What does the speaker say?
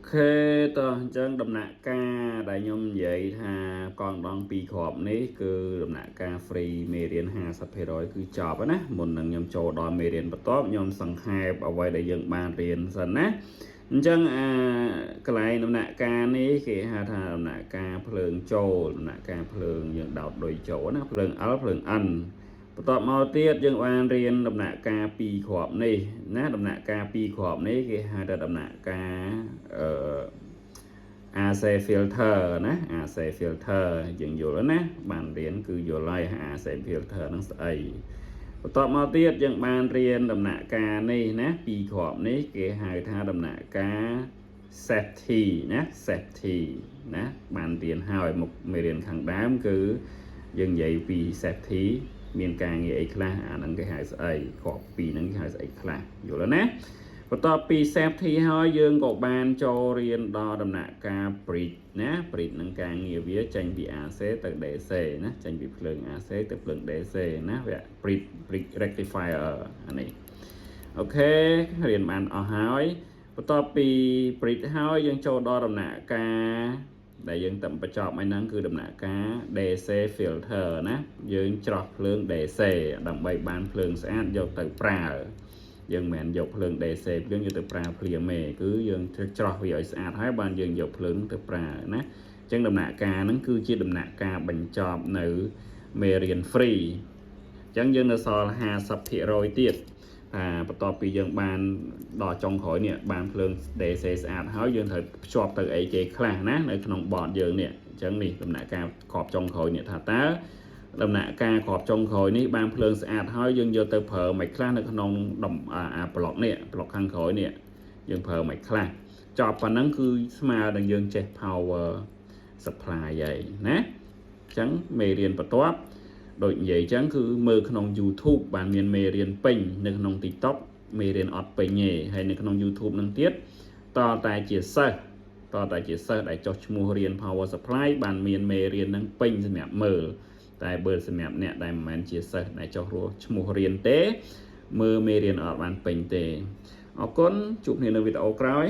khê tờ chân đầm nạ ca đại nhôm vậy ha con đón pi khọp ní cứ đầm nạ ca free mê riêng hà sắp hết rồi cứ chọp á ná một lần nhôm trâu đo mê riêng bắt top nhôm sẵn hai bảo vệ để dựng bàn riêng dần á chân cái này đầm nạ ca ní khi hà thà đầm nạ ca phượng trâu đầm nạ ca phượng dựng đọt đôi chỗ ná phượng áo phượng ănตอบมาเทียดยังวานเรียนดำหนักกาปีขอบนี่นะดำหนักกาปีขอบนี่คือหาแต่ดำหนักกาอาเซฟิลเตอร์นะอาเซฟิลเตอร์ยังอยู่แล้วนะบานเรียนคืออยู่ไล่อาเซฟิลเตอร์นั่งใส่ตอบมาเทียดยังบานเรียนดำหนักกานี่นะปีขอบนี่คือหาท่าดำหนักกาเซฟทีนะเซฟทีนะบานเรียนหายmộtเรียนขังด้ามคือยังใหญ่ปีเซฟทีមានការងារអីខ្លះអាហ្នឹងគេហៅស្អីក្របពីហ្នឹងគេហៅស្អីខ្លះយល់ណាបន្ទាប់ពី safety ហើយយើងក៏បានចូលរៀនដល់ដំណាក់កាល bridge ណា bridge នឹងការងារវាចេញពី AC ទៅ DC ណាចេញពីភ្លើង AC ទៅភ្លើង DC ណាវា bridge rectifier អានេះអូខេរៀនបានអស់ហើយបន្ទាប់ពី bridge ហើយយើងចូលដល់ដំណាក់កាលដែលយើងតបញ្ចប់ឲ្យហ្នឹងគឺដំណាក់កាល DC filter ណាយើងច្រោះភ្លើង DC ដើម្បីបានភ្លើងស្អាតយកទៅប្រើយើងមិនមែនយកភ្លើង DC យើងយកទៅប្រើភ្លាមទេគឺយើងច្រោះវាឲ្យស្អាតហើយបានយើងយកភ្លើងទៅប្រើណាអញ្ចឹងដំណាក់កាលហ្នឹងគឺជាដំណាក់កាលបញ្ចប់នៅមេរៀន free អញ្ចឹងយើងនៅសល់ 50% ទៀតបន្ទាប់ពីយើងបានដល់ចុងក្រោយនេះបានភ្លើង DC ស្អាតហើយយើងត្រូវភ្ជាប់ទៅអីគេខ្លះណានៅក្នុង board យើងនេះអញ្ចឹងនេះដំណាក់កាលក្របចុងក្រោយនេះថាតើដំណាក់កាលក្របចុងក្រោយនេះបានភ្លើងស្អាតហើយយើងយកទៅប្រើមិនខ្លះនៅក្នុងប្លុកនេះប្លុកខាងក្រោយនេះយើងប្រើមិនខ្លះចប់ប៉ុណ្ណឹងគឺស្មើនឹងយើងចេះ power supply ហើយណាអញ្ចឹងមេរៀនបន្ទាប់ដូចនិយាយអញ្ចឹងគឺមើលក្នុង YouTube បានមានមេរៀនពេញនៅក្នុង TikTok មេរៀនអត់ពេញទេហើយនៅក្នុង YouTube នឹងទៀតតតែជាសិស្សដែលចុះឈ្មោះរៀន Power Supply បានមានមេរៀននឹងពេញសម្រាប់មើលតែបើសម្រាប់អ្នកដែលមិនមែនជាសិស្សដែលចុះឈ្មោះរៀនទេមើលមេរៀនអត់បានពេញទេអរគុណជួបគ្នានៅវីដេអូក្រោយ